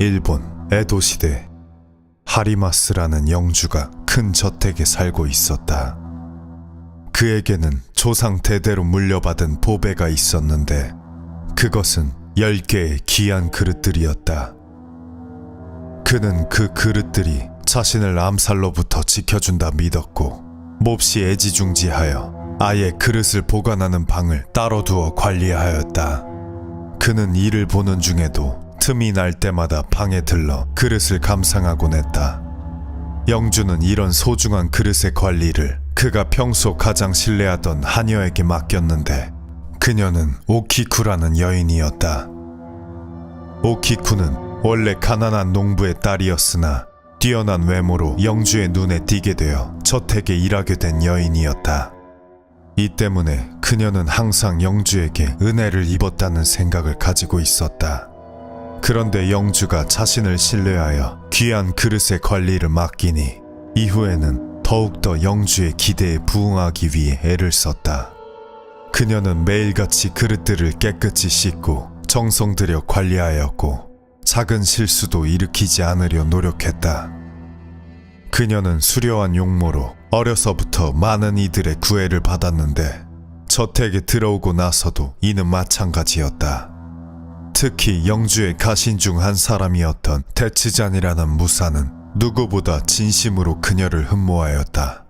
일본 에도 시대, 하리마스라는 영주가 큰 저택에 살고 있었다. 그에게는 조상 대대로 물려받은 보배가 있었는데 그것은 10개의 귀한 그릇들이었다. 그는 그 그릇들이 자신을 암살로부터 지켜준다 믿었고 몹시 애지중지하여 아예 그릇을 보관하는 방을 따로 두어 관리하였다. 그는 이를 보는 중에도 틈이 날 때마다 방에 들러 그릇을 감상하곤 했다. 영주는 이런 소중한 그릇의 관리를 그가 평소 가장 신뢰하던 하녀에게 맡겼는데 그녀는 오키쿠라는 여인이었다. 오키쿠는 원래 가난한 농부의 딸이었으나 뛰어난 외모로 영주의 눈에 띄게 되어 저택에 일하게 된 여인이었다. 이 때문에 그녀는 항상 영주에게 은혜를 입었다는 생각을 가지고 있었다. 그런데 영주가 자신을 신뢰하여 귀한 그릇의 관리를 맡기니 이후에는 더욱더 영주의 기대에 부응하기 위해 애를 썼다. 그녀는 매일같이 그릇들을 깨끗이 씻고 정성 들여 관리하였고 작은 실수도 일으키지 않으려 노력했다. 그녀는 수려한 용모로 어려서부터 많은 이들의 구애를 받았는데 저택에 들어오고 나서도 이는 마찬가지였다. 특히 영주의 가신 중 한 사람이었던 대치잔이라는 무사는 누구보다 진심으로 그녀를 흠모하였다.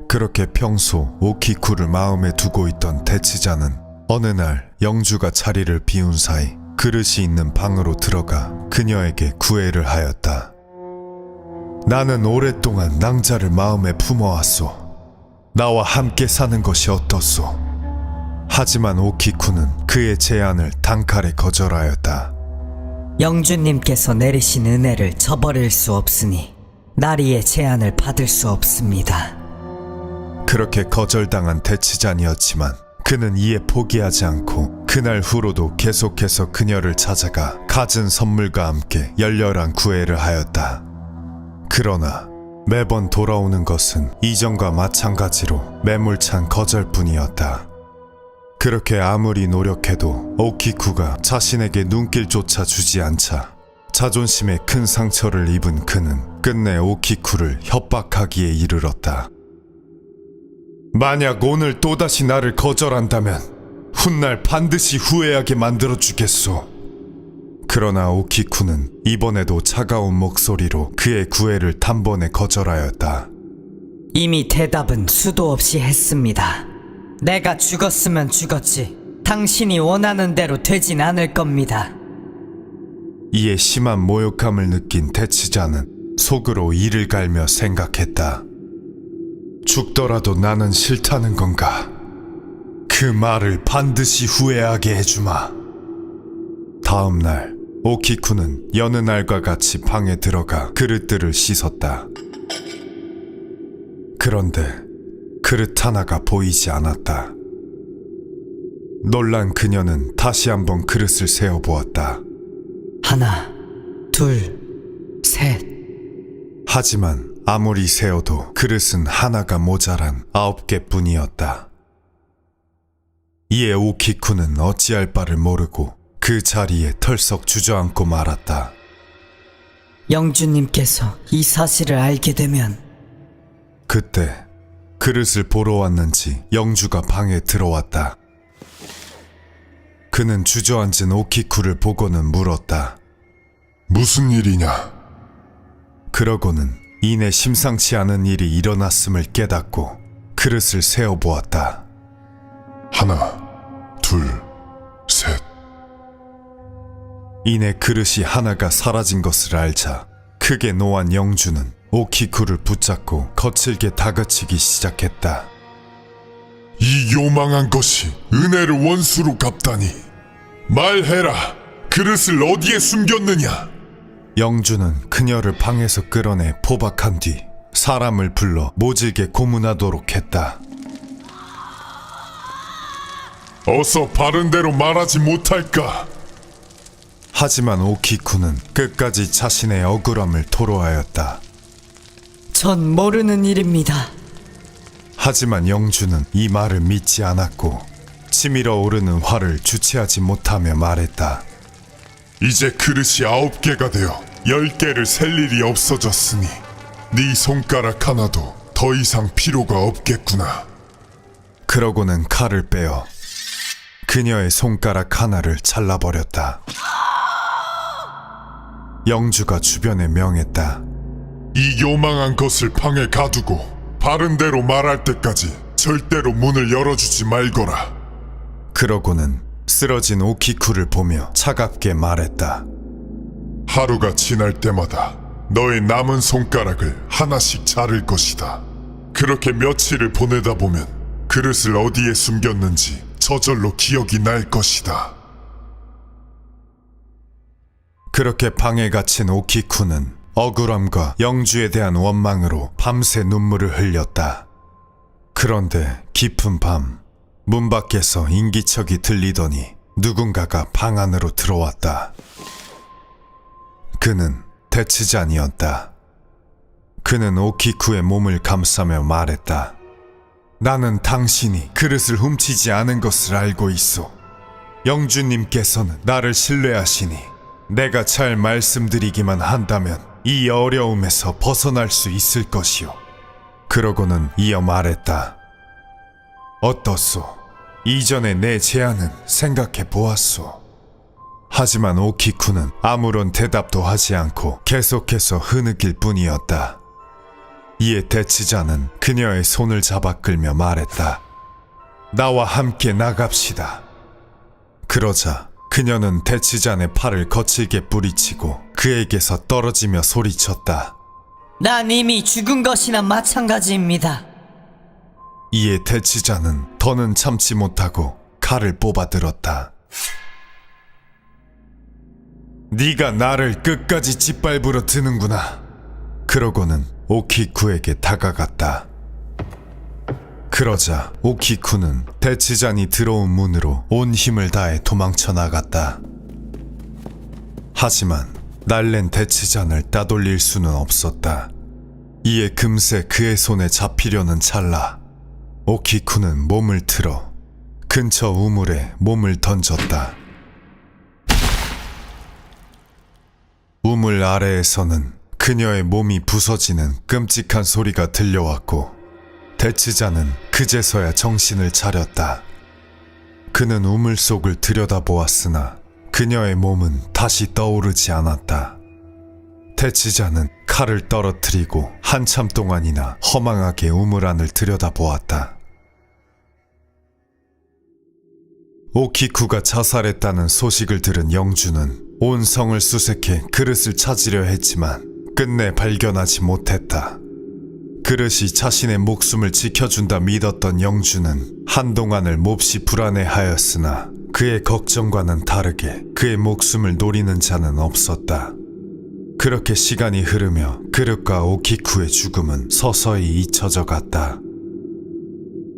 그렇게 평소 오키쿠를 마음에 두고 있던 대치잔은 어느 날 영주가 자리를 비운 사이 그릇이 있는 방으로 들어가 그녀에게 구애를 하였다. 나는 오랫동안 낭자를 마음에 품어왔소. 나와 함께 사는 것이 어떻소? 하지만 오키쿠는 그의 제안을 단칼에 거절하였다. 영주님께서 내리신 은혜를 저버릴 수 없으니 나리의 제안을 받을 수 없습니다. 그렇게 거절당한 대치잔이었지만 그는 이에 포기하지 않고 그날 후로도 계속해서 그녀를 찾아가 갖은 선물과 함께 열렬한 구애를 하였다. 그러나 매번 돌아오는 것은 이전과 마찬가지로 매몰찬 거절뿐이었다. 그렇게 아무리 노력해도 오키쿠가 자신에게 눈길조차 주지 않자 자존심에 큰 상처를 입은 그는 끝내 오키쿠를 협박하기에 이르렀다. 만약 오늘 또다시 나를 거절한다면 훗날 반드시 후회하게 만들어주겠소. 그러나 오키쿠는 이번에도 차가운 목소리로 그의 구애를 단번에 거절하였다. 이미 대답은 수도 없이 했습니다. 내가 죽었으면 죽었지 당신이 원하는 대로 되진 않을 겁니다. 이에 심한 모욕감을 느낀 대치자는 속으로 이를 갈며 생각했다. 죽더라도 나는 싫다는 건가? 그 말을 반드시 후회하게 해주마. 다음 날 오키쿠는 여느 날과 같이 방에 들어가 그릇들을 씻었다. 그런데 그릇 하나가 보이지 않았다. 놀란 그녀는 다시 한번 그릇을 세어보았다. 하나, 둘, 셋. 하지만 아무리 세어도 그릇은 하나가 모자란 9개뿐이었다. 이에 오키쿠는 어찌할 바를 모르고 그 자리에 털썩 주저앉고 말았다. 영주님께서 이 사실을 알게 되면. 그때 그릇을 보러 왔는지 영주가 방에 들어왔다. 그는 주저앉은 오키쿠를 보고는 물었다. 무슨 일이냐? 그러고는 이내 심상치 않은 일이 일어났음을 깨닫고 그릇을 세어보았다. 하나, 둘, 셋. 이내 그릇이 하나가 사라진 것을 알자 크게 노한 영주는 오키쿠를 붙잡고 거칠게 다그치기 시작했다. 이 요망한 것이 은혜를 원수로 갚다니. 말해라. 그릇을 어디에 숨겼느냐? 영주는 그녀를 방에서 끌어내 포박한 뒤 사람을 불러 모질게 고문하도록 했다. 어서 바른 대로 말하지 못할까? 하지만 오키쿠는 끝까지 자신의 억울함을 토로하였다. 전 모르는 일입니다. 하지만 영주는 이 말을 믿지 않았고 치밀어 오르는 화를 주체하지 못하며 말했다. 이제 그릇이 9개가 되어 10개를 셀 일이 없어졌으니 네 손가락 하나도 더 이상 필요가 없겠구나. 그러고는 칼을 빼어 그녀의 손가락 하나를 잘라버렸다. 영주가 주변에 명했다. 이 요망한 것을 방에 가두고 바른 대로 말할 때까지 절대로 문을 열어주지 말거라. 그러고는 쓰러진 오키쿠를 보며 차갑게 말했다. 하루가 지날 때마다 너의 남은 손가락을 하나씩 자를 것이다. 그렇게 며칠을 보내다 보면 그릇을 어디에 숨겼는지 저절로 기억이 날 것이다. 그렇게 방에 갇힌 오키쿠는 억울함과 영주에 대한 원망으로 밤새 눈물을 흘렸다. 그런데 깊은 밤, 문 밖에서 인기척이 들리더니 누군가가 방 안으로 들어왔다. 그는 대치잔이었다. 그는 오키쿠의 몸을 감싸며 말했다. 나는 당신이 그릇을 훔치지 않은 것을 알고 있소. 영주님께서는 나를 신뢰하시니 내가 잘 말씀드리기만 한다면 이 어려움에서 벗어날 수 있을 것이오. 그러고는 이어 말했다. 어떻소? 이전에 내 제안은 생각해 보았소. 하지만 오키쿠는 아무런 대답도 하지 않고 계속해서 흐느낄 뿐이었다. 이에 대치자는 그녀의 손을 잡아 끌며 말했다. 나와 함께 나갑시다. 그러자 그녀는 대치잔의 팔을 거칠게 뿌리치고 그에게서 떨어지며 소리쳤다. 난 이미 죽은 것이나 마찬가지입니다. 이에 대치자는 더는 참지 못하고 칼을 뽑아들었다. 네가 나를 끝까지 짓밟으러 드는구나. 그러고는 오키쿠에게 다가갔다. 그러자 오키쿠는 대치잔이 들어온 문으로 온 힘을 다해 도망쳐 나갔다. 하지만 날랜 대치잔을 따돌릴 수는 없었다. 이에 금세 그의 손에 잡히려는 찰나 오키쿠는 몸을 틀어 근처 우물에 몸을 던졌다. 우물 아래에서는 그녀의 몸이 부서지는 끔찍한 소리가 들려왔고 대치자는 그제서야 정신을 차렸다. 그는 우물 속을 들여다보았으나 그녀의 몸은 다시 떠오르지 않았다. 대치자는 칼을 떨어뜨리고 한참 동안이나 허망하게 우물 안을 들여다보았다. 오키쿠가 자살했다는 소식을 들은 영주는 온 성을 수색해 그릇을 찾으려 했지만 끝내 발견하지 못했다. 그릇이 자신의 목숨을 지켜준다 믿었던 영주는 한동안을 몹시 불안해하였으나 그의 걱정과는 다르게 그의 목숨을 노리는 자는 없었다. 그렇게 시간이 흐르며 그릇과 오키쿠의 죽음은 서서히 잊혀져 갔다.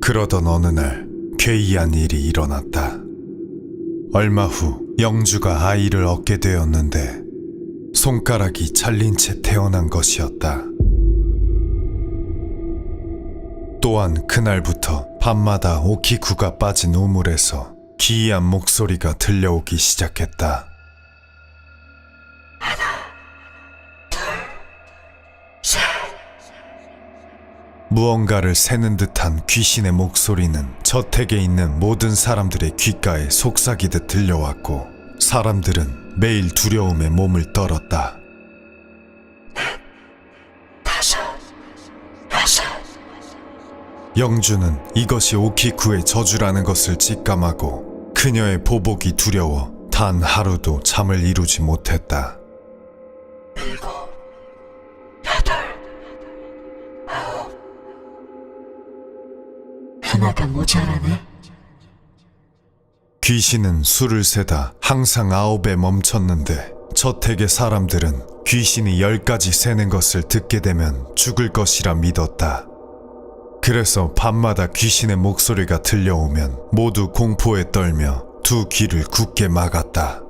그러던 어느 날 괴이한 일이 일어났다. 얼마 후 영주가 아이를 얻게 되었는데 손가락이 잘린 채 태어난 것이었다. 또한 그날부터 밤마다 오키쿠가 빠진 우물에서 기이한 목소리가 들려오기 시작했다. 무언가를 세는 듯한 귀신의 목소리는 저택에 있는 모든 사람들의 귓가에 속삭이듯 들려왔고 사람들은 매일 두려움에 몸을 떨었다. 영주는 이것이 오키쿠의 저주라는 것을 직감하고 그녀의 보복이 두려워 단 하루도 잠을 이루지 못했다. 하나가 모자라네. 귀신은 술을 세다 항상 9에 멈췄는데 저택의 사람들은 귀신이 10까지 세는 것을 듣게 되면 죽을 것이라 믿었다. 그래서 밤마다 귀신의 목소리가 들려오면 모두 공포에 떨며 두 귀를 굳게 막았다.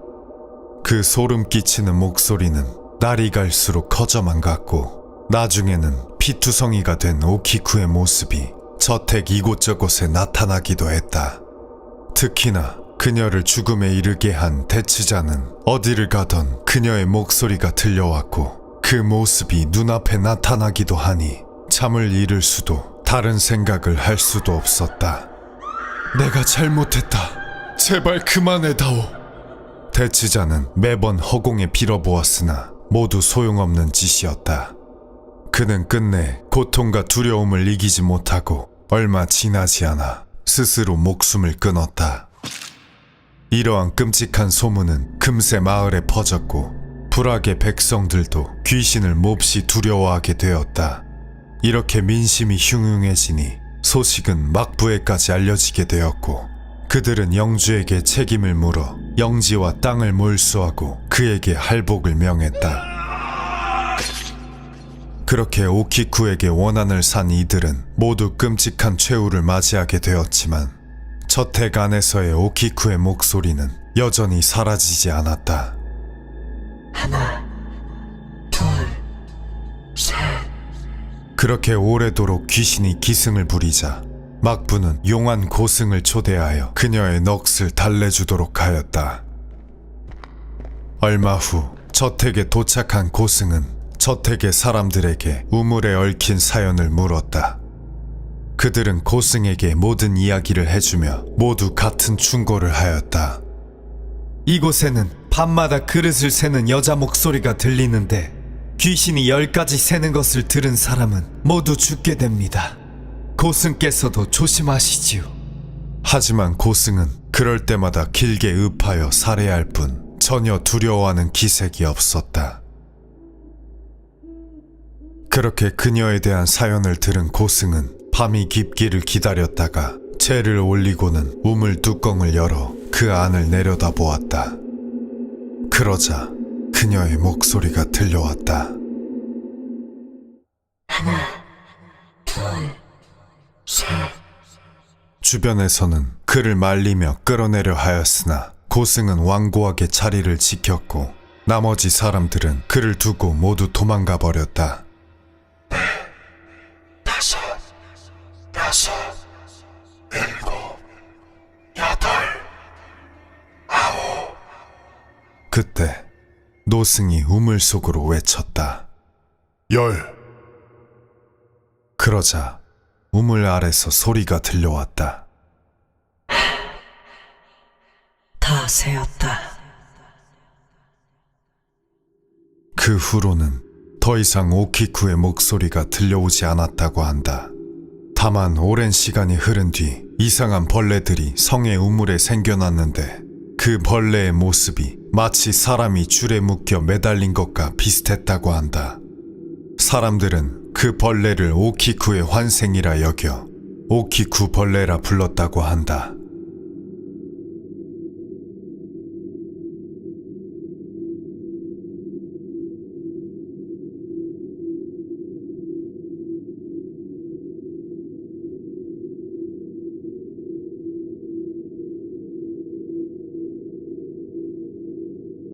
그 소름 끼치는 목소리는 날이 갈수록 커져만 갔고 나중에는 피투성이가 된 오키쿠의 모습이 저택 이곳저곳에 나타나기도 했다. 특히나 그녀를 죽음에 이르게 한 대치자는 어디를 가던 그녀의 목소리가 들려왔고 그 모습이 눈앞에 나타나기도 하니 잠을 이룰 수도 다른 생각을 할 수도 없었다. 내가 잘못했다. 제발 그만해다오. 대치자는 매번 허공에 빌어보았으나 모두 소용없는 짓이었다. 그는 끝내 고통과 두려움을 이기지 못하고 얼마 지나지 않아 스스로 목숨을 끊었다. 이러한 끔찍한 소문은 금세 마을에 퍼졌고 불악의 백성들도 귀신을 몹시 두려워하게 되었다. 이렇게 민심이 흉흉해지니 소식은 막부에까지 알려지게 되었고 그들은 영주에게 책임을 물어 영지와 땅을 몰수하고 그에게 할복을 명했다. 그렇게 오키쿠에게 원한을 산 이들은 모두 끔찍한 최후를 맞이하게 되었지만 저택 안에서의 오키쿠의 목소리는 여전히 사라지지 않았다. 하나, 둘, 셋. 그렇게 오래도록 귀신이 기승을 부리자 막부는 용한 고승을 초대하여 그녀의 넋을 달래주도록 하였다. 얼마 후 저택에 도착한 고승은 저택의 사람들에게 우물에 얽힌 사연을 물었다. 그들은 고승에게 모든 이야기를 해주며 모두 같은 충고를 하였다. 이곳에는 밤마다 그릇을 세는 여자 목소리가 들리는데 귀신이 10가지 세는 것을 들은 사람은 모두 죽게 됩니다. 고승께서도 조심하시지요. 하지만 고승은 그럴 때마다 길게 읍하여 살해할 뿐 전혀 두려워하는 기색이 없었다. 그렇게 그녀에 대한 사연을 들은 고승은 밤이 깊기를 기다렸다가 채를 올리고는 우물 뚜껑을 열어 그 안을 내려다보았다. 그러자 그녀의 목소리가 들려왔다. 하나, 둘, 셋. 주변에서는 그를 말리며 끌어내려 하였으나 고승은 완고하게 자리를 지켰고 나머지 사람들은 그를 두고 모두 도망가 버렸다. 다섯, 여섯, 일곱, 여덟, 아홉. 그때 노승이 우물 속으로 외쳤다. 10. 그러자 우물 아래서 소리가 들려왔다. 다 세었다. 그 후로는 더 이상 오키쿠의 목소리가 들려오지 않았다고 한다. 다만 오랜 시간이 흐른 뒤 이상한 벌레들이 성의 우물에 생겨났는데 그 벌레의 모습이 마치 사람이 줄에 묶여 매달린 것과 비슷했다고 한다. 사람들은 그 벌레를 오키쿠의 환생이라 여겨 오키쿠 벌레라 불렀다고 한다.